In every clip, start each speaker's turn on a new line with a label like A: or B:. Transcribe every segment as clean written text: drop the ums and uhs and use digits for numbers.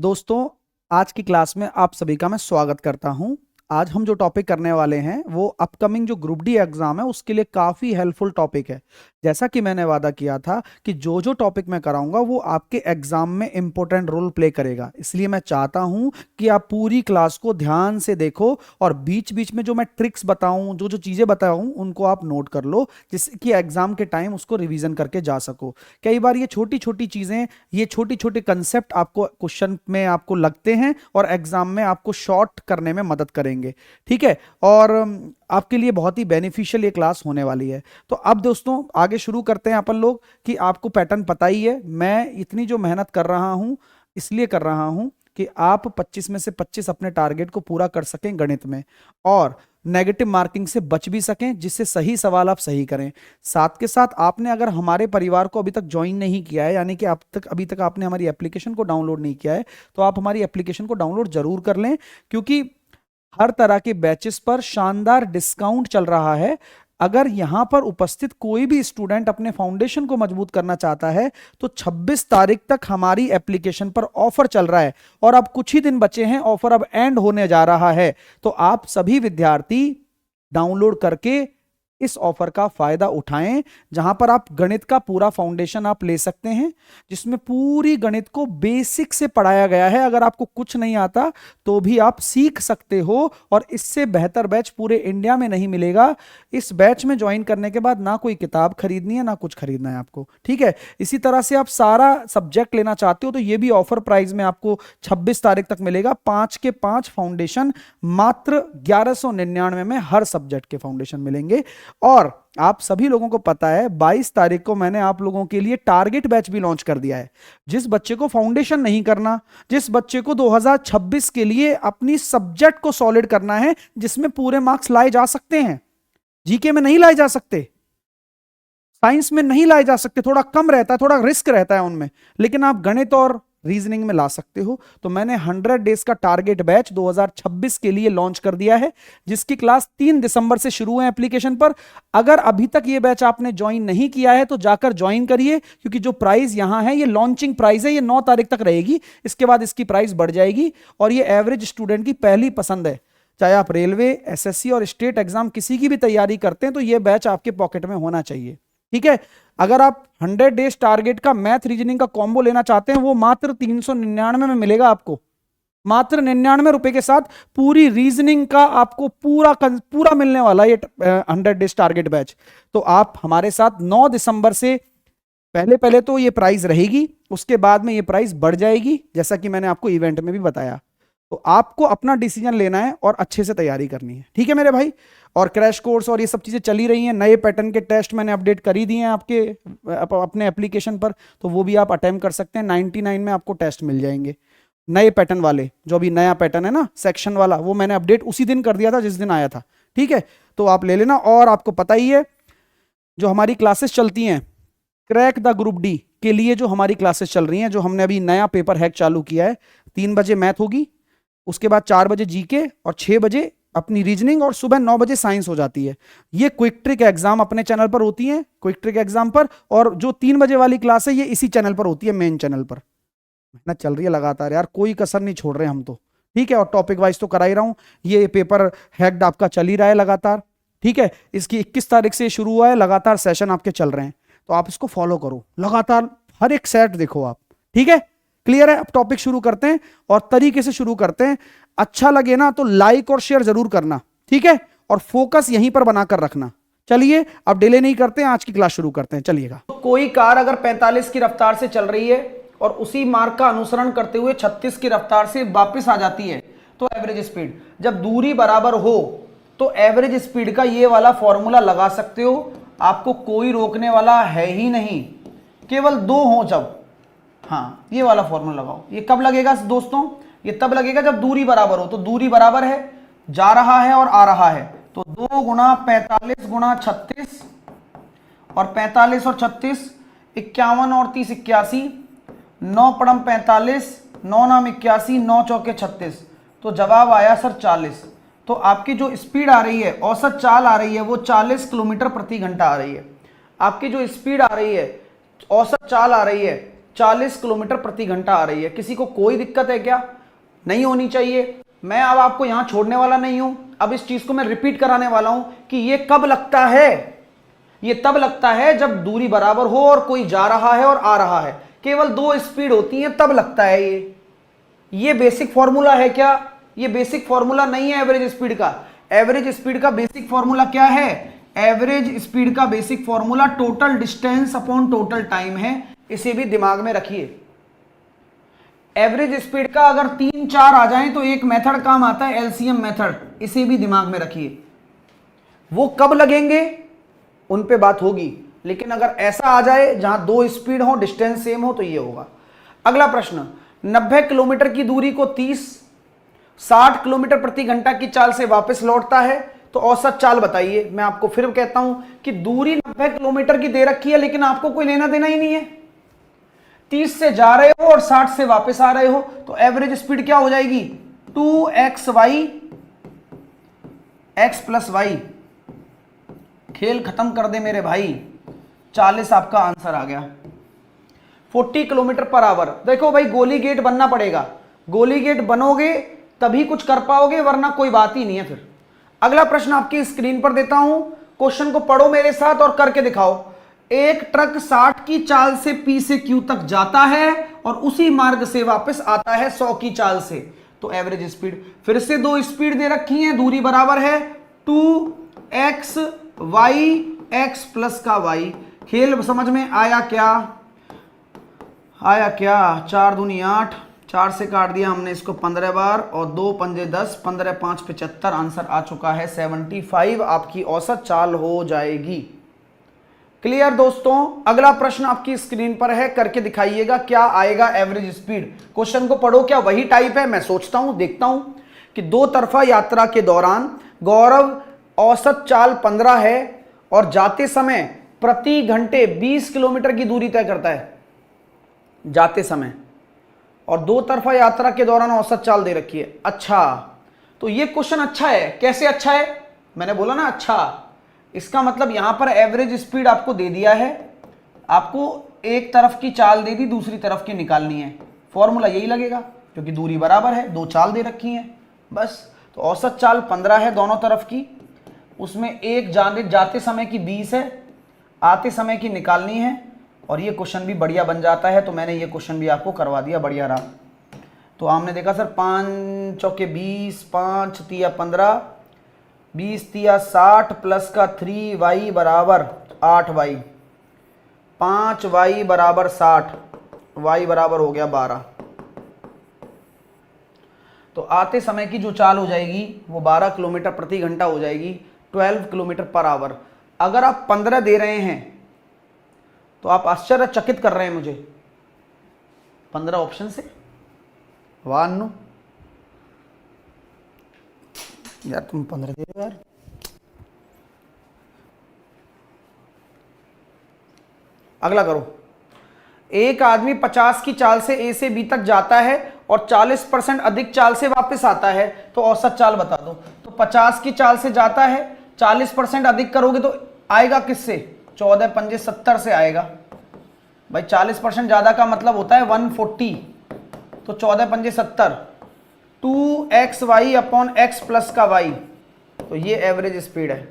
A: दोस्तों, आज की क्लास में आप सभी का मैं स्वागत करता हूं। आज हम जो टॉपिक करने वाले हैं वो अपकमिंग जो ग्रुप डी एग्जाम है उसके लिए काफ़ी हेल्पफुल टॉपिक है। जैसा कि मैंने वादा किया था कि जो जो टॉपिक मैं कराऊंगा वो आपके एग्जाम में इंपॉर्टेंट रोल प्ले करेगा, इसलिए मैं चाहता हूं कि आप पूरी क्लास को ध्यान से देखो और बीच बीच में जो मैं ट्रिक्स बताऊं, जो जो चीज़ें बताऊं उनको आप नोट कर लो, जिससे कि एग्जाम के टाइम उसको रिवीजन करके जा सको। कई बार ये छोटी छोटी चीज़ें, ये छोटी छोटी कंसेप्ट आपको क्वेश्चन में आपको लगते हैं और एग्जाम में आपको शॉर्ट करने में मदद करेंगे। ठीक है, और आपके लिए बहुत ही बेनिफिशियल ये क्लास होने वाली है। तो अब दोस्तों आगे शुरू करते हैं अपन लोग। कि आपको पैटर्न पता ही है, मैं इतनी जो मेहनत कर रहा हूं इसलिए कर रहा हूं कि आप 25 में से 25 अपने टारगेट को पूरा कर सकें गणित में, और नेगेटिव मार्किंग से बच भी सकें, जिससे सही सवाल आप सही करें। साथ के साथ आपने अगर हमारे परिवार को अभी तक ज्वाइन नहीं किया है, यानी कि अभी तक आपने हमारी एप्लीकेशन को डाउनलोड नहीं किया है, तो आप हमारी एप्लीकेशन को डाउनलोड जरूर कर लें, क्योंकि हर तरह के बैचेस पर शानदार डिस्काउंट चल रहा है। अगर यहां पर उपस्थित कोई भी स्टूडेंट अपने फाउंडेशन को मजबूत करना चाहता है तो 26 तारीख तक हमारी एप्लीकेशन पर ऑफर चल रहा है, और अब कुछ ही दिन बचे हैं, ऑफर अब एंड होने जा रहा है। तो आप सभी विद्यार्थी डाउनलोड करके इस ऑफर का फायदा उठाएं, जहां पर आप गणित का पूरा फाउंडेशन आप ले सकते हैं, जिसमें पूरी गणित को बेसिक से पढ़ाया गया है। अगर आपको कुछ नहीं आता तो भी आप सीख सकते हो, और इससे बेहतर बैच पूरे इंडिया में नहीं मिलेगा। इस बैच में ज्वाइन करने के बाद ना कोई किताब खरीदनी है ना कुछ खरीदना है आपको। ठीक है, इसी तरह से आप सारा सब्जेक्ट लेना चाहते हो तो ये भी ऑफर प्राइस में आपको 26 तारीख तक मिलेगा। 5 के 5 फाउंडेशन मात्र 1199 में हर सब्जेक्ट के फाउंडेशन मिलेंगे। और आप सभी लोगों को पता है 22 तारीख को मैंने आप लोगों के लिए टारगेट बैच भी लॉन्च कर दिया है। जिस बच्चे को फाउंडेशन नहीं करना, जिस बच्चे को 2026 के लिए अपनी सब्जेक्ट को सॉलिड करना है, जिसमें पूरे मार्क्स लाए जा सकते हैं, जीके में नहीं लाए जा सकते, साइंस में नहीं लाए जा सकते, थोड़ा कम रहता है, थोड़ा रिस्क रहता है उनमें, लेकिन आप गणित और रीजनिंग में ला सकते हो, तो मैंने 100 डेज का टारगेट बैच 2026 के लिए लॉन्च कर दिया है, जिसकी क्लास 3 दिसंबर से शुरू है एप्लीकेशन पर। अगर अभी तक ये बैच आपने ज्वाइन नहीं किया है तो जाकर ज्वाइन करिए, क्योंकि जो प्राइस यहां है ये लॉन्चिंग प्राइस है, ये 9 तारीख तक रहेगी, इसके बाद इसकी प्राइस बढ़ जाएगी। और ये एवरेज स्टूडेंट की पहली पसंद है, चाहे आप रेलवे, एसएससी और स्टेट एग्जाम किसी की भी तैयारी करते हैं तो ये बैच आपके पॉकेट में होना चाहिए। ठीक है, अगर आप 100 डेज टारगेट का मैथ रीजनिंग का कॉम्बो लेना चाहते हैं, वो मात्र 399 में मिलेगा आपको, मात्र 99 रुपए के साथ पूरी रीजनिंग का आपको पूरा मिलने वाला ये 100 डेज टारगेट बैच। तो आप हमारे साथ 9 दिसंबर से पहले तो ये प्राइस रहेगी, उसके बाद में ये प्राइस बढ़ जाएगी, जैसा कि मैंने आपको इवेंट में भी बताया। तो आपको अपना डिसीजन लेना है और अच्छे से तैयारी करनी है। ठीक है मेरे भाई, और क्रैश कोर्स और ये सब चीज़ें चली रही हैं। नए पैटर्न के टेस्ट मैंने अपडेट कर ही दिए हैं आपके अपने एप्लीकेशन पर, तो वो भी आप अटेम्प्ट कर सकते हैं। 99 में आपको टेस्ट मिल जाएंगे नए पैटर्न वाले। जो अभी नया पैटर्न है ना सेक्शन वाला, वो मैंने अपडेट उसी दिन कर दिया था जिस दिन आया था। ठीक है, तो आप ले लेना। और आपको पता ही है जो हमारी क्लासेस चलती हैं क्रैक द ग्रुप डी के लिए, जो हमारी क्लासेस चल रही हैं, जो हमने अभी नया पेपर हैक चालू किया है, 3 बजे मैथ होगी, उसके बाद 4 बजे जीके और 6 बजे अपनी रीजनिंग, और सुबह 9 बजे साइंस हो जाती है। ये क्विक ट्रिक एग्जाम अपने चैनल पर होती है, क्विक ट्रिक एग्जाम पर। और जो 3 बजे वाली क्लास है ये इसी चैनल पर होती है, मेन चैनल पर। मेहनत चल रही है लगातार यार, कोई कसर नहीं छोड़ रहे हम तो। ठीक है, और टॉपिक वाइज तो करा ही रहा हूं। ये पेपर हैक्ड आपका चल ही रहा है लगातार। ठीक है, इसकी 21 तारीख से शुरू हुआ है, लगातार सेशन आपके चल रहे हैं, तो आप इसको फॉलो करो लगातार, हर एक सेट देखो आप। ठीक है, क्लियर है? अब टॉपिक शुरू करते हैं और तरीके से शुरू करते हैं। अच्छा लगे ना तो लाइक और शेयर जरूर करना, ठीक है, और फोकस यहीं पर बनाकर रखना। चलिए अब डिले नहीं करते हैं, आज की क्लास शुरू करते हैं। चलिएगा। कोई कार अगर 45 की रफ्तार से चल रही है और उसी मार्ग का अनुसरण करते हुए 36 की रफ्तार से वापस आ जाती है, तो एवरेज स्पीड। जब दूरी बराबर हो तो एवरेज स्पीड का ये वाला फॉर्मूला लगा सकते हो, आपको कोई रोकने वाला है ही नहीं, केवल 2 हो जब। हाँ, ये वाला फॉर्मूला लगाओ। ये कब लगेगा दोस्तों? ये तब लगेगा जब दूरी बराबर हो। तो दूरी बराबर है, जा रहा है और आ रहा है, तो 2 गुणा 45 गुणा 36, और 45 और 36 51 और 30 81, 9 पड़म 45, 9 नाम 81, 9 चौके 36, तो जवाब आया सर 40। तो आपकी जो स्पीड आ रही है, औसत चाल आ रही है, वो 40 किलोमीटर प्रति घंटा आ रही है। आपकी जो स्पीड आ रही है, औसत चाल आ रही है 40 किलोमीटर प्रति घंटा आ रही है। किसी को कोई दिक्कत है क्या? नहीं होनी चाहिए। मैं अब आपको यहां छोड़ने वाला नहीं हूं। अब इस चीज को मैं रिपीट कराने वाला हूं कि ये कब लगता है। ये तब लगता है जब दूरी बराबर हो और कोई जा रहा है और आ रहा है, केवल दो स्पीड होती है तब लगता है। ये बेसिक फॉर्मूला है क्या? ये बेसिक फॉर्मूला नहीं है एवरेज स्पीड का। एवरेज स्पीड का बेसिक फॉर्मूला क्या है? एवरेज स्पीड का basic formula total distance upon total time है। इसे भी दिमाग में रखिए। एवरेज स्पीड का अगर 3-4 आ जाए तो एक मेथड काम आता है, एलसीएम मेथड। इसे भी दिमाग में रखिए। वो कब लगेंगे उन पे बात होगी, लेकिन अगर ऐसा आ जाए जहां दो स्पीड हो, डिस्टेंस सेम हो, तो ये होगा। अगला प्रश्न, 90 किलोमीटर की दूरी को 60 किलोमीटर प्रति घंटा की चाल से वापस लौटता है, तो औसत चाल बताइए। मैं आपको फिर कहता हूं कि दूरी 90 किलोमीटर की दे रखी है, लेकिन आपको कोई लेना देना ही नहीं है। 30 से जा रहे हो और 60 से वापस आ रहे हो, तो एवरेज स्पीड क्या हो जाएगी? 2xy x plus Y. खेल खत्म कर दे मेरे भाई। 40 आपका आंसर आ गया। 40 किलोमीटर पर आवर। देखो भाई, गोली गेट बनना पड़ेगा। गोली गेट बनोगे तभी कुछ कर पाओगे, वरना कोई बात ही नहीं है फिर। अगला प्रश्न आपकी स्क्रीन पर देता हूं, क्वेश्चन को पढ़ो मेरे साथ और करके दिखाओ। एक ट्रक 60 की चाल से P से Q तक जाता है और उसी मार्ग से वापस आता है 100 की चाल से, तो एवरेज स्पीड। फिर से दो स्पीड दे रखी है, दूरी बराबर है 2xy x प्लस का y। खेल समझ में आया क्या? आया क्या? 4 दूनी 8, 4 से काट दिया हमने इसको 15 बार, और 2 पंजे 10, 15 5 75। आंसर आ चुका है 75। आपकी औसत चाल हो जाएगी। क्लियर दोस्तों? अगला प्रश्न आपकी स्क्रीन पर है, करके दिखाइएगा क्या आएगा एवरेज स्पीड। क्वेश्चन को पढ़ो, क्या वही टाइप है? मैं सोचता हूं, देखता हूं कि दो तरफा यात्रा के दौरान गौरव औसत चाल 15 है और जाते समय प्रति घंटे 20 किलोमीटर की दूरी तय करता है जाते समय, और दो तरफा यात्रा के दौरान औसत चाल दे रखी है। अच्छा, तो ये क्वेश्चन अच्छा है। कैसे अच्छा है? मैंने बोला ना अच्छा। इसका मतलब यहां पर एवरेज स्पीड आपको दे दिया है, आपको एक तरफ की चाल दे दी, दूसरी तरफ की निकालनी है। फॉर्मूला यही लगेगा क्योंकि दूरी बराबर है, दो चाल दे रखी है बस। तो औसत चाल 15 है दोनों तरफ की, उसमें एक जाते समय की 20 है, आते समय की निकालनी है, और ये क्वेश्चन भी बढ़िया बन जाता है। तो मैंने ये क्वेश्चन भी आपको करवा दिया, बढ़िया रहा। तो हमने देखा सर 5 चौके 20, 5 तिया 15, 20 तिया 60 प्लस का 3y बराबर 8y, 5y बराबर 60, y बराबर हो गया 12। तो आते समय की जो चाल हो जाएगी वो 12 किलोमीटर प्रति घंटा हो जाएगी, 12 किलोमीटर पर आवर। अगर आप 15 दे रहे हैं तो आप आश्चर्यचकित कर रहे हैं मुझे। 15 ऑप्शन से, वाह अन्नू यार, तुम 15 दे रहे हो यार। अगला करो। एक आदमी 50 की चाल से A से B तक जाता है और 40% अधिक चाल से वापस आता है, तो औसत चाल बता दो। तो 50 की चाल से जाता है, 40% अधिक करोगे तो आएगा किससे? 14 पंजे 70 से आएगा भाई। 40% ज्यादा का मतलब होता है 140, तो 14 पंजे 70, 2xy अपॉन x प्लस का y, तो ये एवरेज स्पीड है।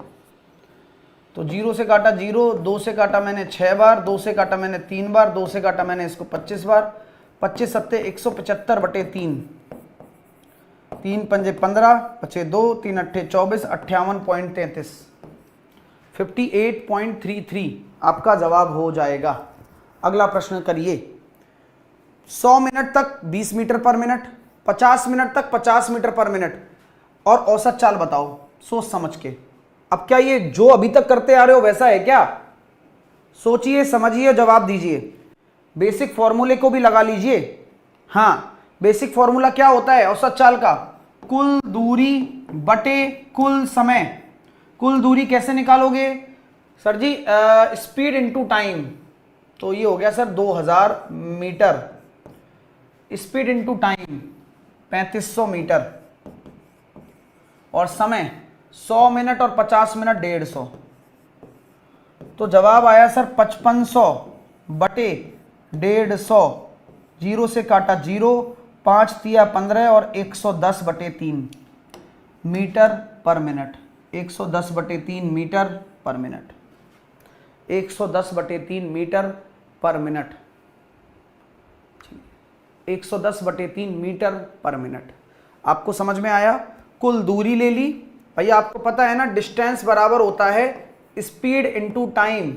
A: तो 0 से काटा 0, 2 से काटा मैंने 6 बार, 2 से काटा मैंने 3 बार, 2 से काटा मैंने इसको 25 बार, 25 सत्ते 175 बटे 3, 3 पंजे 15, बचे 2, 3 अट्ठे 24, 58.33, 58.33 आपका जवाब हो जाएगा। अगला प्रश्न करिए। 100 मिनट तक 20 मीटर पर मिनट, 50 मिनट तक 50 मीटर पर मिनट, और औसत चाल बताओ सोच समझ के। अब क्या ये जो अभी तक करते आ रहे हो वैसा है क्या? सोचिए, समझिए, जवाब दीजिए। बेसिक फॉर्मूले को भी लगा लीजिए। हाँ, बेसिक फॉर्मूला क्या होता है औसत चाल का? कुल दूरी बटे कुल समय। कुल दूरी कैसे निकालोगे sir ji? Speed into time. तो ये हो गया sir 2000 meter, speed into time 3500 meter, और समय 100 मिनट और 50 मिनट 150। तो जवाब आया सर 5500 बटे 150, जीरो से काटा 0, 5 तिया 15 और 110/3 metre per minute. 110/3 metre per minute. 110/3 metre per minute. 110/3 metre per minute. आपको समझ में आया? कुल दूरी ले ली भैया, आपको पता है ना डिस्टेंस बराबर होता है speed into time.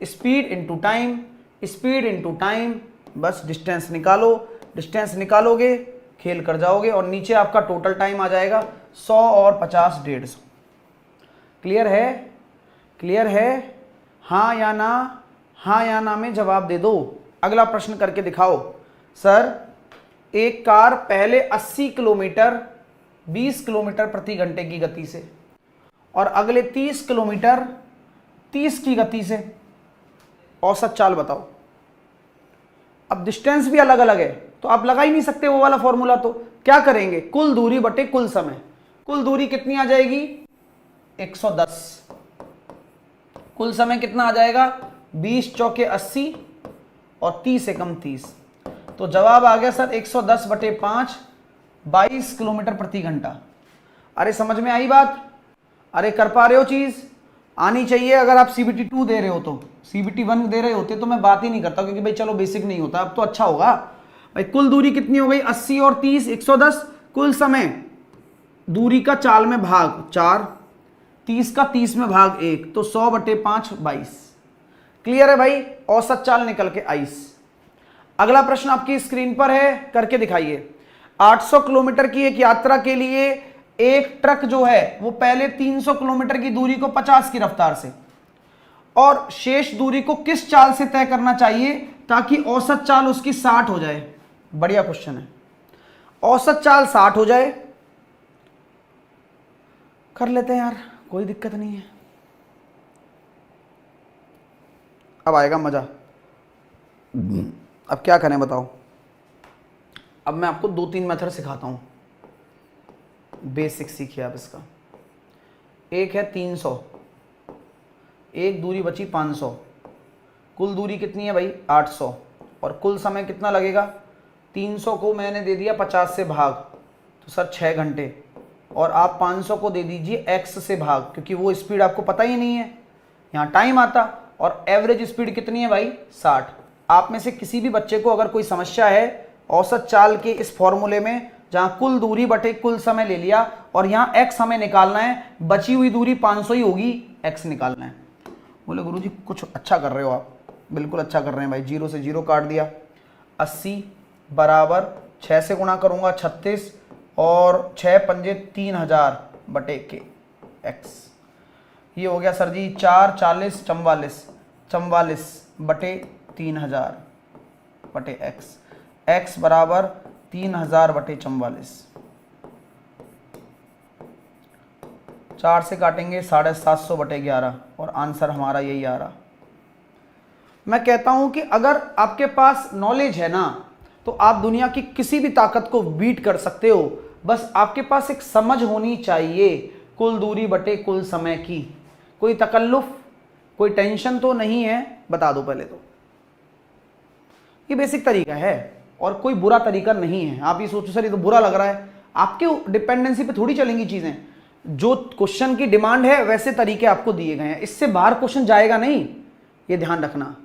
A: Speed into time, speed into time. बस डिस्टेंस निकालो, डिस्टेंस निकालोगे खेल कर जाओगे और नीचे आपका टोटल टाइम आ जाएगा 100 और 50 150। क्लियर है? क्लियर है? हाँ या ना? हाँ या ना में जवाब दे दो। अगला प्रश्न करके दिखाओ। सर एक कार पहले 80 किलोमीटर 20 किलोमीटर प्रति घंटे की गति से और अगले 30 किलोमीटर 30 की गति से औसत चाल बताओ। अब डिस्टेंस भी अलग अलग है तो आप लगा ही नहीं सकते वो वाला फॉर्मूला, तो क्या करेंगे? कुल दूरी बटे कुल समय। कुल दूरी कितनी आ जाएगी? 110। कुल समय कितना आ जाएगा? 20 चौके 80 और 30 एकम 30। तो जवाब आ गया सर 110/5, 22 किलोमीटर प्रति घंटा। अरे समझ में आई बात? अरे कर पा रहे हो? चीज आनी चाहिए। अगर आप CBT 2 दे रहे हो तो, CBT 1 दे रहे होते तो मैं बात ही नहीं करता, क्योंकि भाई चलो बेसिक नहीं होता, अब तो अच्छा होगा भाई। कुल दूरी कितनी हो गई? 80 और 30 110। कुल समय दूरी का चाल में भाग 4, 30 का 30 में भाग 1, तो 100/5 22। क्लियर है भाई? औसत चाल निकल के आई। अगला प्रश्न आपकी स्क्रीन पर है, करके दिखाइए। 800 किलोमीटर की एक यात्रा के लिए एक ट्रक जो है वो पहले 300 किलोमीटर की दूरी को 50 की रफ्तार से और शेष दूरी को किस चाल से तय करना चाहिए ताकि औसत चाल उसकी 60 हो जाए? बढ़िया क्वेश्चन है। औसत चाल 60 हो जाए, कर लेते हैं यार, कोई दिक्कत नहीं है। अब आएगा मजा। अब क्या करें बताओ? अब मैं आपको 2-3 मेथड सिखाता हूं, बेसिक सीखिए आप इसका। एक है 300, एक दूरी बची 500। कुल दूरी कितनी है भाई? 800 और कुल समय कितना लगेगा? 300 को मैंने दे दिया 50 से भाग, तो सर 6 घंटे, और आप 500 को दे दीजिए x से भाग, क्योंकि वो स्पीड आपको पता ही नहीं है, यहाँ टाइम आता। और एवरेज स्पीड कितनी है भाई? 60। आप में से किसी भी बच्चे को अगर कोई समस्या है औसत चाल के इस फॉर्मूले में, जहां कुल दूरी बटे कुल समय ले लिया और यहाँ x हमें निकालना है, बची हुई दूरी 500 ही होगी, x निकालना है। बोले गुरुजी कुछ अच्छा कर रहे हो आप। बिल्कुल अच्छा कर रहे हैं भाई। 0 से 0 काट दिया। 80 बराबर 6 से गुणा करूंगा 36 और 6 पंजे 3000/के x। ये हो गया सर जी 4 40 44 44/3000/x। x बराबर 3000/44। 4 से काटेंगे 750/11 और आंसर हमारा यही आ रहा। मैं कहता हूं कि अगर आपके पास नॉलेज है ना तो आप दुनिया की किसी भी ताकत को बीट कर सकते हो। बस आपके पास एक समझ होनी चाहिए कुल दूरी बटे कुल समय की। कोई तकल्लुफ, कोई टेंशन तो नहीं है, बता दो पहले तो। ये बेसिक तरीका है और कोई बुरा तरीका नहीं है। आप ये सोचो सर ये तो बुरा लग रहा है, आपके डिपेंडेंसी पे थोड़ी चलेंगी चीजें। जो क्वेश्चन की डिमांड है वैसे तरीके आपको दिए गए हैं, इससे बाहर क्वेश्चन जाएगा नहीं, ये ध्यान रखना।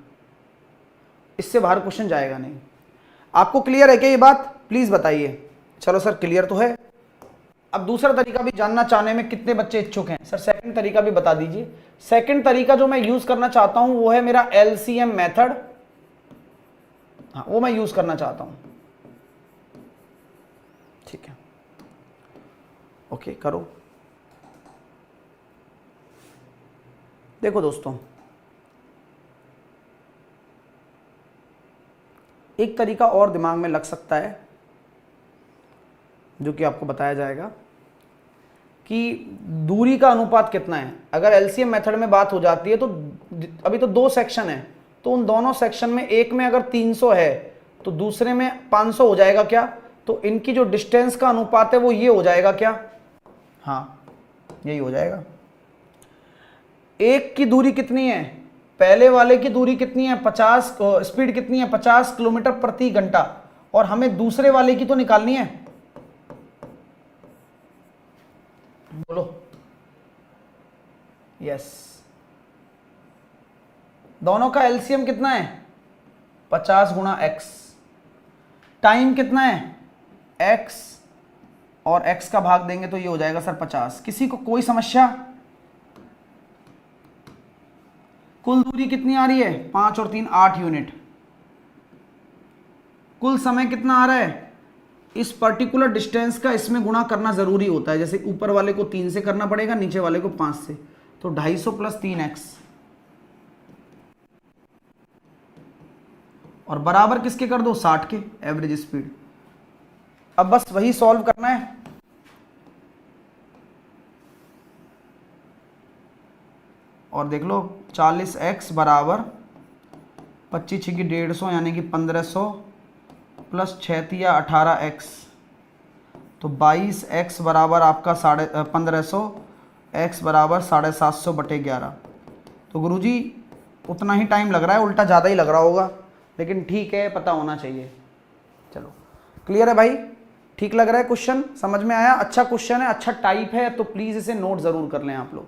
A: इससे बाहर क्वेश्चन जाएगा नहीं। आपको क्लियर है क्या ये बात? प्लीज बताइए। चलो सर क्लियर तो है। अब दूसरा तरीका भी जानना चाहने में कितने बच्चे इच्छुक हैं? सर सेकंड तरीका भी बता दीजिए। सेकंड तरीका जो मैं यूज करना चाहता हूं वो है मेरा LCM मेथड। हाँ वो मैं यूज करना चाहता हूं। ठीक है, ओके करो। देखो दोस्तों, एक तरीका और दिमाग में लग सकता है जो कि आपको बताया जाएगा कि दूरी का अनुपात कितना है। अगर LCM मेथड में बात हो जाती है तो अभी तो 2 सेक्शन है, तो उन दोनों सेक्शन में एक में अगर 300 है तो दूसरे में 500 हो जाएगा क्या? तो इनकी जो डिस्टेंस का अनुपात है वो ये हो जाएगा क्या? हाँ यही हो जाएगा। एक की दूरी कितनी है? पहले वाले की दूरी कितनी है 50, स्पीड कितनी है 50 किलोमीटर प्रति घंटा, और हमें दूसरे वाले की तो निकालनी है। बोलो यस। दोनों का एलसीएम कितना है 50 गुणा एक्स। टाइम कितना है एक्स, और एक्स का भाग देंगे तो ये हो जाएगा सर 50। किसी को कोई समस्या? कुल दूरी कितनी आ रही है 5 और 3 8 यूनिट। कुल समय कितना आ रहा है, इस पर्टिकुलर डिस्टेंस का इसमें गुणा करना जरूरी होता है। जैसे ऊपर वाले को 3 से करना पड़ेगा, नीचे वाले को 5 से, तो 250 प्लस 3x, और बराबर किसके कर दो 60 के, एवरेज स्पीड। अब बस वही सॉल्व करना है। और देख लो 40x बराबर 25 6 की 150 यानी कि 1500 प्लस 6 या 18x, तो 22x बराबर आपका 1550, x बराबर 750 बटे 11। तो गुरुजी उतना ही टाइम लग रहा है, उल्टा ज़्यादा ही लग रहा होगा, लेकिन ठीक है, पता होना चाहिए। चलो क्लियर है भाई, ठीक लग रहा है क्वेश्चन, समझ में आया? अच्छा क्वेश्चन है, अच्छा टाइप है, तो प्लीज़ इसे नोट ज़रूर कर लें आप लोग,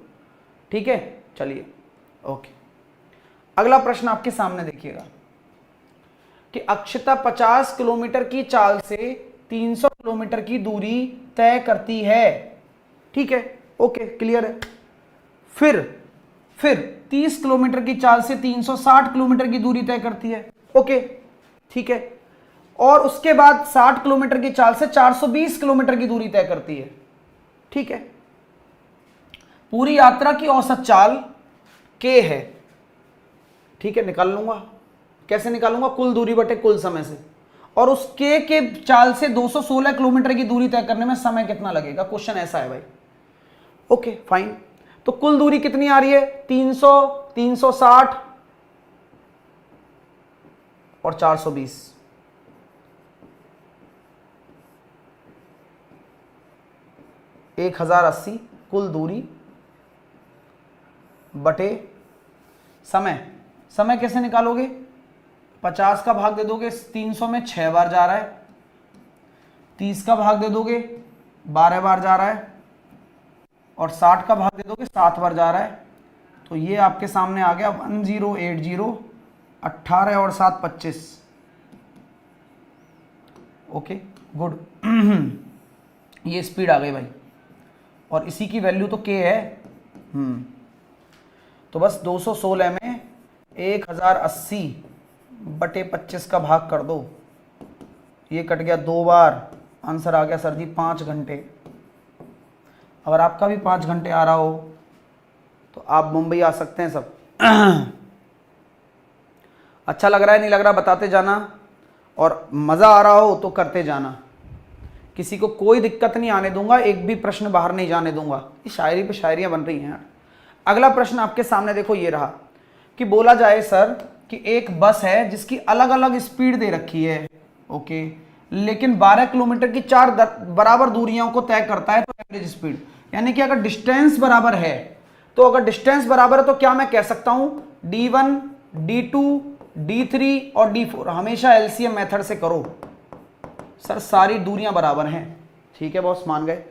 A: ठीक है? चलिए ओके, अगला प्रश्न आपके सामने देखिएगा कि अक्षता 50 किलोमीटर की चाल से 300 किलोमीटर की दूरी तय करती है, ठीक है? ओके क्लियर है। फिर 30 किलोमीटर की चाल से 360 किलोमीटर की दूरी तय करती है, ओके ठीक है। और उसके बाद 60 किलोमीटर की चाल से 420 किलोमीटर की दूरी तय करती है, ठीक है। पूरी यात्रा की औसत चाल k है, ठीक है, निकाल लूंगा। कैसे निकालूंगा? कुल दूरी बटे कुल समय से, और उस k के चाल से 216 किलोमीटर की दूरी तय करने में समय कितना लगेगा, क्वेश्चन ऐसा है भाई। ओके फाइन, तो कुल दूरी कितनी आ रही है 300, 360 और 420। एक 1080 कुल दूरी बटे समय कैसे निकालोगे? 50 का भाग दे दोगे 300 में 6 बार जा रहा है, 30 का भाग दे दोगे 12 बार जा रहा है, और 60 का भाग दे दोगे 7 बार जा रहा है। तो ये आपके सामने आ गया 1080, 18 और 7 25। ओके गुड ये स्पीड आ गई भाई, और इसी की वैल्यू तो k है। तो बस 216 में 1080 बटे 25 का भाग कर दो, ये कट गया 2 बार, आंसर आ गया सर जी 5 घंटे। अगर आपका भी 5 घंटे आ रहा हो तो आप मुंबई आ सकते हैं सब। अच्छा लग रहा है नहीं लग रहा बताते जाना, और मज़ा आ रहा हो तो करते जाना, किसी को कोई दिक्कत नहीं आने दूंगा, एक भी प्रश्न बाहर नहीं जाने दूंगा। ये शायरी पे शायरियां बन रही हैं यार। अगला प्रश्न आपके सामने देखो, ये रहा कि बोला जाए सर कि एक बस है जिसकी अलग अलग स्पीड दे रखी है, ओके, लेकिन 12 किलोमीटर की 4 बराबर दूरियों को तय करता है, तो एवरेज स्पीड, यानी कि अगर डिस्टेंस बराबर है, तो अगर डिस्टेंस बराबर है तो क्या मैं कह सकता हूं D1, D2, D3 और D4, हमेशा एलसीएम मेथड से करो सर, सारी दूरियां बराबर हैं, ठीक है बॉस, मान गए।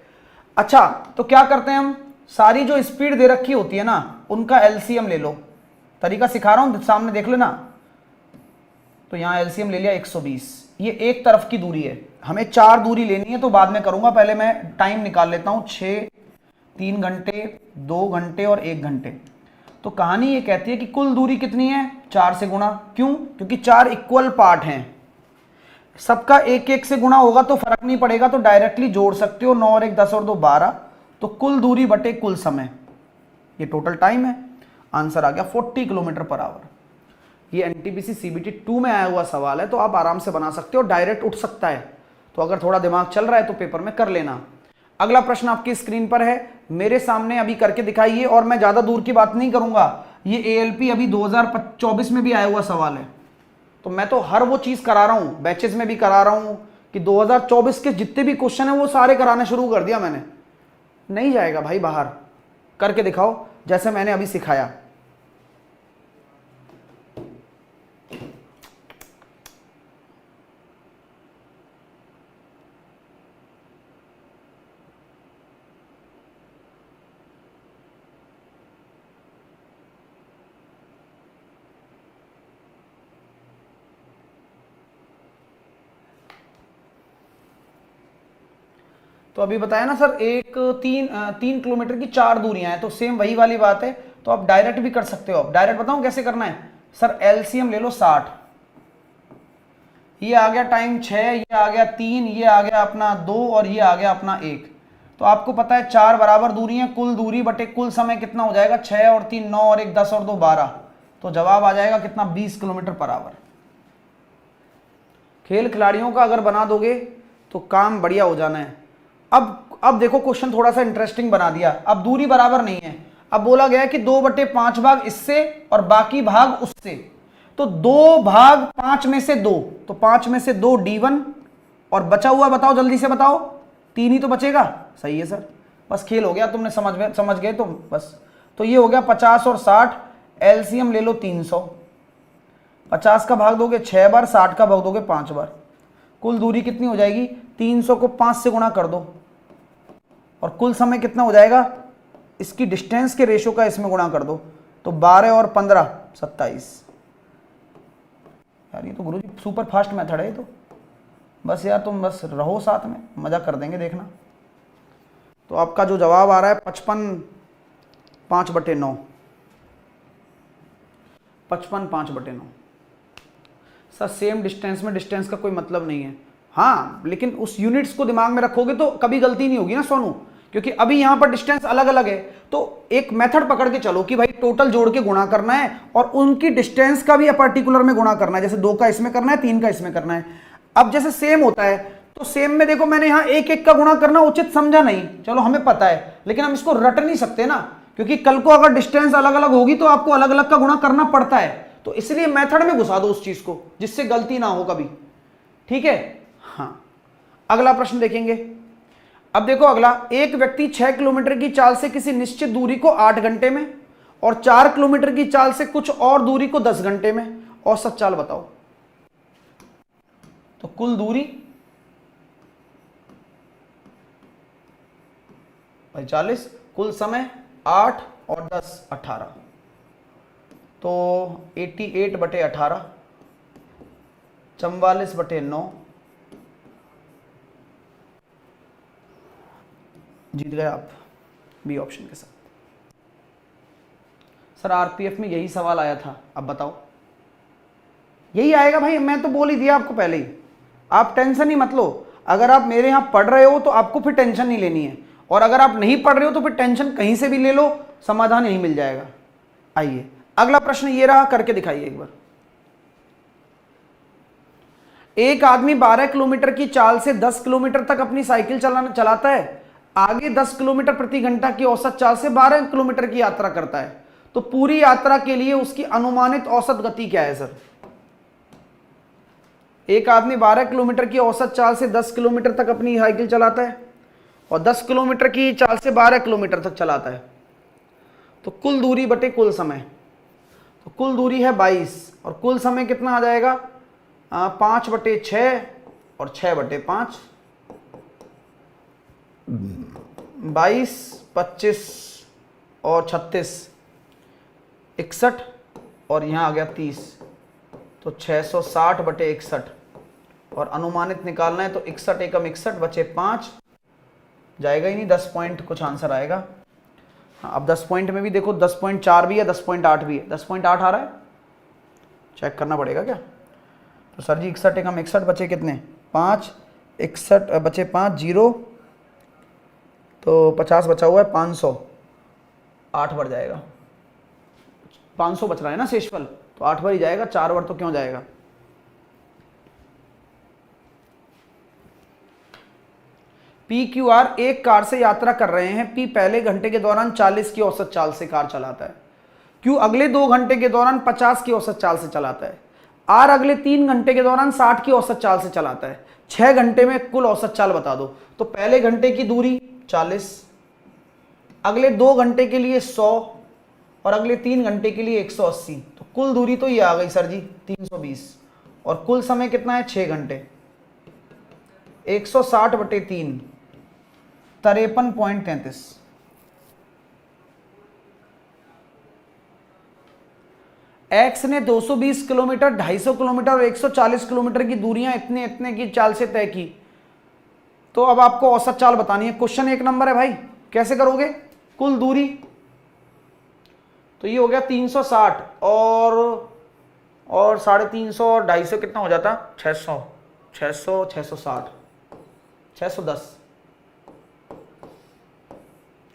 A: अच्छा तो क्या करते हैं हम, सारी जो स्पीड दे रखी होती है ना उनका एलसीएम ले लो, तरीका सिखा रहा हूं सामने देख लेना। तो यहां एलसीएम ले लिया 120, ये एक तरफ की दूरी है, हमें 4 दूरी लेनी है तो बाद में करूंगा, पहले मैं टाइम निकाल लेता हूं 6, 3 घंटे, 2 घंटे और 1 घंटे। तो कहानी ये कहती है कि कुल दूरी कितनी है 4 से गुणा, क्यों? क्योंकि 4 इक्वल पार्ट हैं, सबका 1 से गुणा होगा तो फर्क नहीं पड़ेगा, तो डायरेक्टली जोड़ सकते हो, 9 और 1 10 और 2 12, तो कुल दूरी बटे कुल समय, ये टोटल टाइम है, आंसर आ गया 40 किलोमीटर पर आवर। ये एनटीपीसी सीबीटी 2 में आया हुआ सवाल है, तो आप आराम से बना सकते हो, डायरेक्ट उठ सकता है, तो अगर थोड़ा दिमाग चल रहा है तो पेपर में कर लेना। अगला प्रश्न आपकी स्क्रीन पर है, मेरे सामने अभी करके दिखाइए, और मैं ज्यादा दूर की बात नहीं करूंगा, ये एएलपी अभी 2024 में भी आया हुआ सवाल है, तो मैं तो हर वो चीज करा रहा हूं, बैचेस में भी करा रहा हूं कि 2024 के जितने भी क्वेश्चन है वो सारे कराने शुरू कर दिया मैंने। नहीं जाएगा भाई बाहर, करके दिखाओ जैसे मैंने अभी सिखाया। तो अभी बताया ना सर, एक 3 किलोमीटर की 4 दूरियां हैं, तो सेम वही वाली बात है। तो आप डायरेक्ट भी कर सकते हो। आप डायरेक्ट बताऊं कैसे करना है सर? एलसीएम ले लो 60, ये आ गया टाइम 6, ये आ गया 3, ये आ गया अपना 2 और ये आ गया अपना 1। तो आपको पता है 4 बराबर दूरी है, कुल दूरी बटे कुल समय कितना हो जाएगा? 6 और 3 9 और 1 10 और 2 12। तो जवाब आ जाएगा कितना? 20 किलोमीटर पर आवर। खेल खिलाड़ियों का अगर बना दोगे तो काम बढ़िया हो जाना है। अब देखो क्वेश्चन थोड़ा सा इंटरेस्टिंग बना दिया। अब दूरी बराबर नहीं है, अब बोला गया है कि 2/5 भाग इससे और बाकी भाग उससे। तो 2 भाग 5 में से 2, तो 5 में से 2 D1 और बचा हुआ बताओ, जल्दी से बताओ, 3 ही तो बचेगा। सही है सर, बस खेल हो गया, तुमने समझ गए तो बस। तो ये हो गया 50 और 60, एलसीएम ले लो 300। 50 का भाग दोगे 6 बार, 60 का भाग दोगे 5 बार। कुल दूरी कितनी हो जाएगी? 300 को 5 से गुणा कर दो और कुल समय कितना हो जाएगा? इसकी डिस्टेंस के रेशो का इसमें गुणा कर दो, तो 12 और 15 27। यार ये तो गुरुजी सुपर फास्ट मेथड है। तो बस यार तुम बस रहो साथ में, मजा कर देंगे, देखना। तो आपका जो जवाब आ रहा है 55 5/9, 55 5/9। सर सेम डिस्टेंस में डिस्टेंस का कोई मतलब नहीं है। हाँ, लेकिन उस यूनिट्स को दिमाग में रखोगे तो कभी गलती नहीं होगी ना सोनू, क्योंकि अभी यहां पर डिस्टेंस अलग अलग है। तो एक मेथड पकड़ के चलो कि भाई टोटल जोड़ के गुणा करना है और उनकी डिस्टेंस का भी पर्टिकुलर में गुणा करना है। जैसे 2 का इसमें करना है, 3 का इसमें करना है। अब जैसे सेम होता है तो सेम में देखो मैंने यहां एक एक का गुणा करना उचित समझा नहीं, चलो हमें पता है, लेकिन हम इसको रट नहीं सकते ना, क्योंकि कल को अगर डिस्टेंस अलग अलग होगी तो आपको अलग अलग का गुणा करना पड़ता है। तो इसलिए मेथड में घुसा दो उस चीज को, जिससे गलती ना हो कभी। ठीक है, हाँ। अगला प्रश्न देखेंगे। अब देखो अगला, एक व्यक्ति 6 किलोमीटर की चाल से किसी निश्चित दूरी को 8 घंटे में और 4 किलोमीटर की चाल से कुछ और दूरी को 10 घंटे में औसत चाल बताओ। तो कुल दूरी भाई 40, कुल समय 8 और 10 18, तो 88/18, 44/9, जीत गए आप बी ऑप्शन के साथ। सर आरपीएफ में यही सवाल आया था, अब बताओ। यही आएगा भाई, मैं तो बोल ही दिया आपको पहले ही। आप टेंशन ही मत लो, अगर आप मेरे यहां पढ़ रहे हो तो आपको फिर टेंशन नहीं लेनी है, और अगर आप नहीं पढ़ रहे हो तो फिर टेंशन कहीं से भी ले लो, समाधान यही मिल जाएगा। आइए अगला प्रश्न ये रहा, करके दिखाइए एक बार। एक आदमी 12 किलोमीटर की चाल से 10 किलोमीटर तक अपनी साइकिल चलाता है, आगे 10 किलोमीटर प्रति घंटा की औसत चाल से 12 किलोमीटर की यात्रा करता है। तो पूरी यात्रा के लिए उसकी अनुमानित औसत गति क्या है सर? एक आदमी 12 किलोमीटर की औसत चाल से 10 किलोमीटर तक अपनी साइकिल चलाता है और 10 किलोमीटर की चाल से 12 किलोमीटर तक चलाता है। तो कुल दूरी बटे कुल समय, तो कुल दूरी है 22 और कुल समय कितना आ जाएगा? 5/6 और 6/5, 22 25 और 36 61 और यहाँ आ गया 30, तो 660/61 और अनुमानित निकालना है तो 61 एकम 61 बचे 5, जाएगा ही नहीं, 10 पॉइंट कुछ आंसर आएगा। हाँ, अब 10 पॉइंट में भी देखो 10.4 भी है, 10.8 भी है, 10.8 आ रहा है, चेक करना पड़ेगा क्या? तो सर जी 61 एकम 61 बचे कितने? 5, 61 बचे 5 0, तो 50 बचा हुआ है 500, 8 बार जाएगा, 500 बच रहा है ना शेषफल, तो 8 बार ही जाएगा, 4 बार तो क्यों जाएगा? पी क्यू आर एक कार से यात्रा कर रहे हैं। पी पहले घंटे के दौरान 40 की औसत चाल से कार चलाता है। क्यू अगले 2 घंटे के दौरान 50 की औसत चाल से चलाता है। आर अगले 3 घंटे के दौरान 60 की औसत चाल से चलाता है। 6 घंटे में कुल औसत चाल बता दो। तो पहले घंटे की दूरी 40, अगले 2 घंटे के लिए 100 और अगले 3 घंटे के लिए 180, तो कुल दूरी तो ये आ गई सर जी 320 और कुल समय कितना है? 6 घंटे। 160/3 53.33। एक्स ने 220 किलोमीटर, 250 किलोमीटर और 140 किलोमीटर की दूरियां इतने इतने की चाल से तय की। तो अब आपको औसत चाल बतानी है। क्वेश्चन 1 नंबर है भाई, कैसे करोगे? कुल दूरी, तो ये हो गया 360 और 350 और 250 कितना हो जाता? 600, 660, 610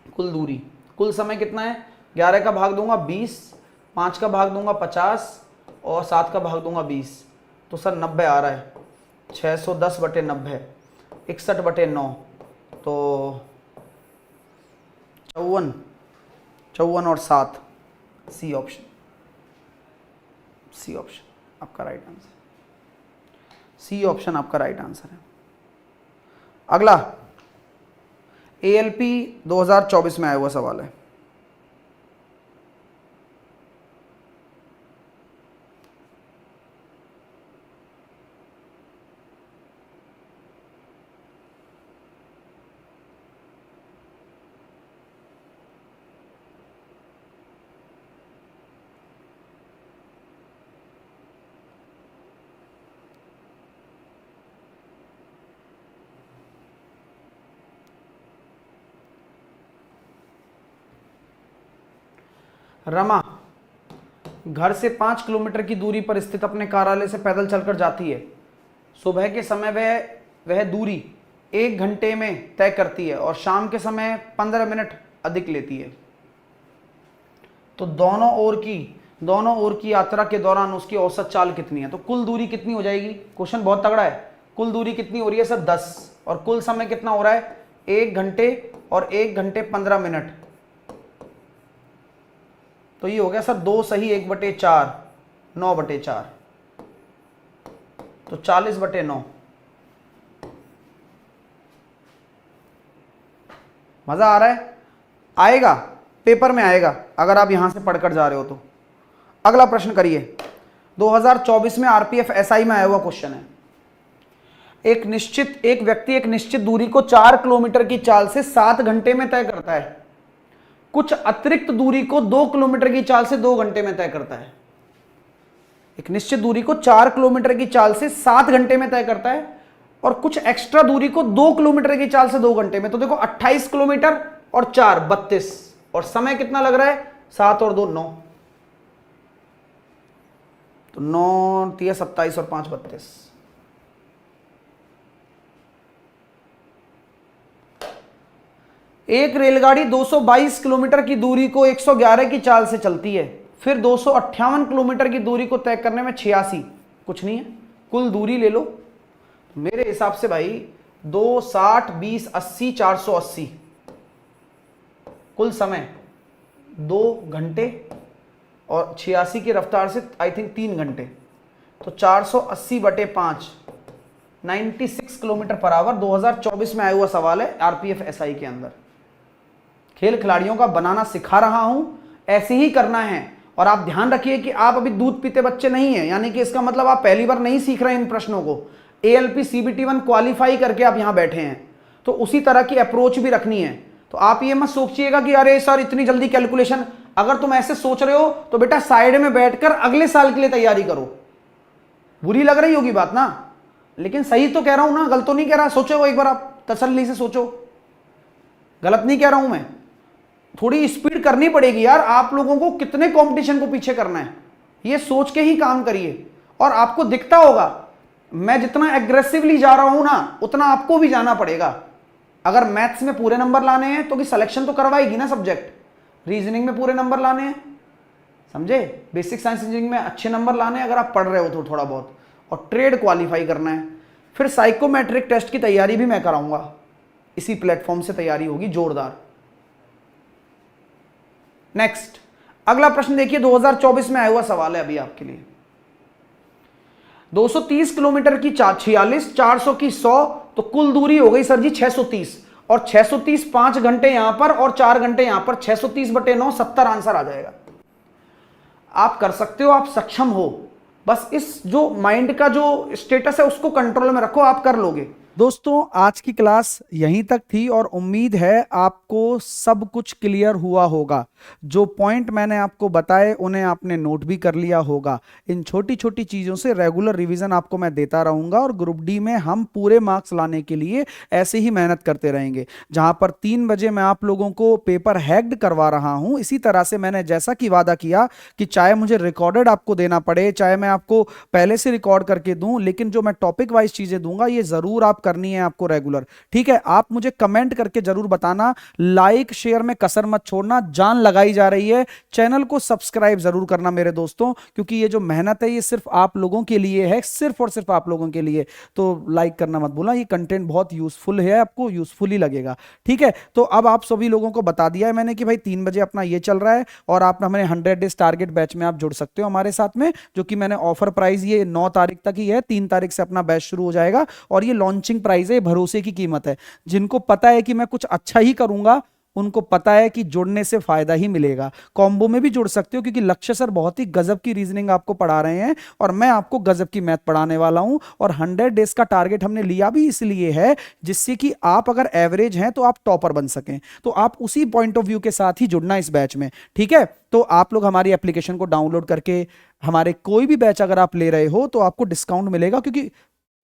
A: कुल दूरी। कुल समय कितना है? 11 का भाग दूंगा 20, 5 का भाग दूंगा 50 और 7 का भाग दूंगा 20, तो सर 90 आ रहा है। 610 बटे 90, 61 बटे 9, तो 54 और 7, सी ऑप्शन, सी ऑप्शन आपका राइट आंसर, सी ऑप्शन आपका राइट आंसर है। अगला ALP 2024 में आया हुआ सवाल है। रमा घर से 5 किलोमीटर की दूरी पर स्थित अपने कार्यालय से पैदल चलकर जाती है। सुबह के समय वह दूरी 1 घंटे में तय करती है और शाम के समय 15 मिनट अधिक लेती है। तो दोनों ओर की यात्रा के दौरान उसकी औसत चाल कितनी है? तो कुल दूरी कितनी हो जाएगी? क्वेश्चन बहुत तगड़ा है। कुल दूरी कितनी हो रही है सर? 10, और कुल समय कितना हो रहा है? 1 घंटे और 1 घंटे 15 मिनट, तो ये हो गया सर 2 सही 1/4, 9/4, तो 40/9। मजा आ रहा है? आएगा, पेपर में आएगा अगर आप यहां से पढ़कर जा रहे हो तो। अगला प्रश्न करिए। 2024 में RPF SI में आया हुआ क्वेश्चन है। एक व्यक्ति एक निश्चित दूरी को 4 किलोमीटर की चाल से 7 घंटे में तय करता है। कुछ अतिरिक्त दूरी को 2 किलोमीटर की चाल से 2 घंटे में तय करता है। एक निश्चित दूरी को 4 किलोमीटर की चाल से 7 घंटे में तय करता है और कुछ एक्स्ट्रा दूरी को 2 किलोमीटर की चाल से 2 घंटे में। तो देखो 28 किलोमीटर और 4 32, और समय कितना लग रहा है? 7 और 2 9, तो 9 3 27 और 5 32। एक रेलगाड़ी 222 किलोमीटर की दूरी को 111 की चाल से चलती है, फिर 258 किलोमीटर की दूरी को तय करने में 86, कुछ नहीं है, कुल दूरी ले लो। मेरे हिसाब से भाई 2 60 20 80 480, कुल समय 2 घंटे और 86 की रफ्तार से आई थिंक 3 घंटे, तो 480/5 96 किलोमीटर पर आवर। 2024 में आया हुआ सवाल है RPF SI के अंदर। खेल खिलाड़ियों का बनाना सिखा रहा हूं, ऐसे ही करना है। और आप ध्यान रखिए कि आप अभी दूध पीते बच्चे नहीं हैं, यानी कि इसका मतलब आप पहली बार नहीं सीख रहे हैं इन प्रश्नों को। ALP CBT 1 क्वालिफाई करके आप यहां बैठे हैं, तो उसी तरह की अप्रोच भी रखनी है। तो आप ये मत सोचिएगा कि अरे सर इतनी जल्दी कैलकुलेशन। अगर तुम ऐसे सोच रहे हो तो बेटा साइड में बैठकर अगले साल के लिए तैयारी करो। बुरी लग रही होगी बात ना, लेकिन सही तो कह रहा हूं ना, गलत तो नहीं कह रहा। सोचो एक बार, आप तसल्ली से सोचो, गलत नहीं कह रहा हूं मैं। थोड़ी स्पीड करनी पड़ेगी यार, आप लोगों को कितने कंपटीशन को पीछे करना है, ये सोच के ही काम करिए। और आपको दिखता होगा मैं जितना एग्रेसिवली जा रहा हूं ना, उतना आपको भी जाना पड़ेगा। अगर मैथ्स में पूरे नंबर लाने हैं तो कि सिलेक्शन तो करवाएगी ना सब्जेक्ट, रीजनिंग में पूरे नंबर लाने हैं, समझे, बेसिक साइंस इंजीनियरिंग में अच्छे नंबर लाने हैं अगर आप पढ़ रहे हो तो थोड़ा बहुत, और ट्रेड क्वालिफाई करना है। फिर साइकोमेट्रिक टेस्ट की तैयारी भी मैं कराऊंगा, इसी प्लेटफॉर्म से तैयारी होगी जोरदार। नेक्स्ट अगला प्रश्न देखिए, 2024 में आया हुआ सवाल है अभी आपके लिए। 230 किलोमीटर की 46, 400 की 100, तो कुल दूरी हो गई सर जी 630, और 630 5 घंटे यहां पर और 4 घंटे यहां पर, 630/9 70 आंसर आ जाएगा। आप कर सकते हो, आप सक्षम हो, बस इस जो माइंड का जो स्टेटस है उसको कंट्रोल में रखो, आप कर लोगे। दोस्तों आज की क्लास यहीं तक थी और उम्मीद है आपको सब कुछ क्लियर हुआ होगा। जो पॉइंट मैंने आपको बताए उन्हें आपने नोट भी कर लिया होगा। इन छोटी छोटी चीज़ों से रेगुलर रिवीजन आपको मैं देता रहूंगा और ग्रुप डी में हम पूरे मार्क्स लाने के लिए ऐसे ही मेहनत करते रहेंगे। जहां पर 3 बजे मैं आप लोगों को पेपर हैक्ड करवा रहा हूं, इसी तरह से मैंने जैसा कि वादा किया कि चाहे मुझे रिकॉर्डेड आपको देना पड़े, चाहे मैं आपको पहले से रिकॉर्ड करके दूं, लेकिन जो मैं टॉपिक वाइज चीजें दूंगा ये जरूर आप करनी है आपको रेगुलर। ठीक है, आप मुझे कमेंट करके जरूर बताना, लाइक शेयर में कसर मत छोड़ना, जान लगाई जा रही है। चैनल को सब्सक्राइब जरूर करना मेरे दोस्तों, क्योंकि ये जो मेहनत है ये सिर्फ आप लोगों के लिए है, सिर्फ और सिर्फ आप लोगों के लिए। तो लाइक करना मत भूलना, ये कंटेंट बहुत यूजफुल है, आपको यूजफुल ही लगेगा। ठीक है, तो अब आप सभी लोगों को बता दिया है मैंने कि भाई 3 बजे अपना ये चल रहा है और आप हमें 100 डेज टारगेट बैच में आप जुड़ सकते हो हमारे साथ में, जो कि मैंने ऑफर प्राइस ये 9 तारीख तक ही है, 3 तारीख से अपना बैच शुरू हो जाएगा और ये लॉन्चिंग प्राइस है, भरोसे की कीमत है। जिनको पता है कि मैं कुछ अच्छा ही करूंगा उनको पता है कि जुड़ने से फायदा ही मिलेगा। कॉम्बो में भी जुड़ सकते हो क्योंकि लक्ष्य सर बहुत ही गजब की रीजनिंग आपको पढ़ा रहे हैं और मैं आपको गजब की मैथ पढ़ाने वाला हूं। और 100 डेज का टारगेट हमने लिया भी इसलिए है जिससे कि आप अगर एवरेज हैं तो आप टॉपर बन सकें। तो आप उसी पॉइंट ऑफ व्यू के साथ ही जुड़ना इस बैच में। ठीक है, तो आप लोग हमारी एप्लीकेशन को डाउनलोड करके हमारे कोई भी बैच अगर आप ले रहे हो तो आपको डिस्काउंट मिलेगा, क्योंकि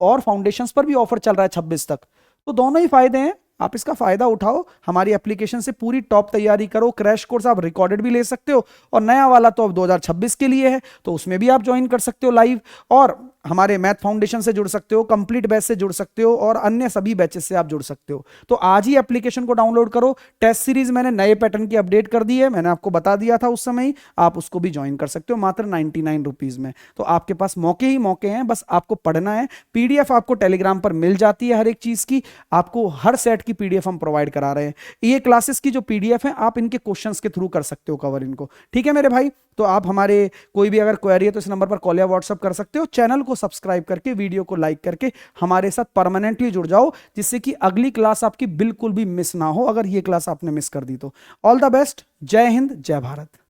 A: और फाउंडेशंस पर भी ऑफर चल रहा है 26 तक। तो दोनों ही फायदे हैं, आप इसका फायदा उठाओ, हमारी एप्लीकेशन से पूरी टॉप तैयारी करो। क्रैश कोर्स आप रिकॉर्डेड भी ले सकते हो और नया वाला तो अब 2026 के लिए है, तो उसमें भी आप ज्वाइन कर सकते हो लाइव। और हमारे मैथ फाउंडेशन से जुड़ सकते हो, कंप्लीट बैच से जुड़ सकते हो और अन्य सभी बैचेस से आप जुड़ सकते हो। तो आज ही एप्लीकेशन को डाउनलोड करो। टेस्ट सीरीज मैंने नए पैटर्न की अपडेट कर दी है, मैंने आपको बता दिया था उस समय ही, आप उसको भी ज्वाइन कर सकते हो मात्र 99 रुपीज में। तो आपके पास मौके ही मौके हैं, बस आपको पढ़ना है। पीडीएफ आपको टेलीग्राम पर मिल जाती है हर एक चीज की, आपको हर सेट की पीडीएफ हम प्रोवाइड करा रहे हैं। ये क्लासेस की जो पीडीएफ है आप इनके क्वेश्चंस के थ्रू कर सकते हो कवर इनको। ठीक है मेरे भाई, तो आप हमारे कोई भी अगर क्वेरी है तो इस नंबर पर कॉल या व्हाट्सअप कर सकते हो। चैनल को सब्सक्राइब करके वीडियो को लाइक करके हमारे साथ परमानेंटली जुड़ जाओ, जिससे कि अगली क्लास आपकी बिल्कुल भी मिस ना हो, अगर ये क्लास आपने मिस कर दी तो। ऑल द बेस्ट, जय हिंद, जय भारत।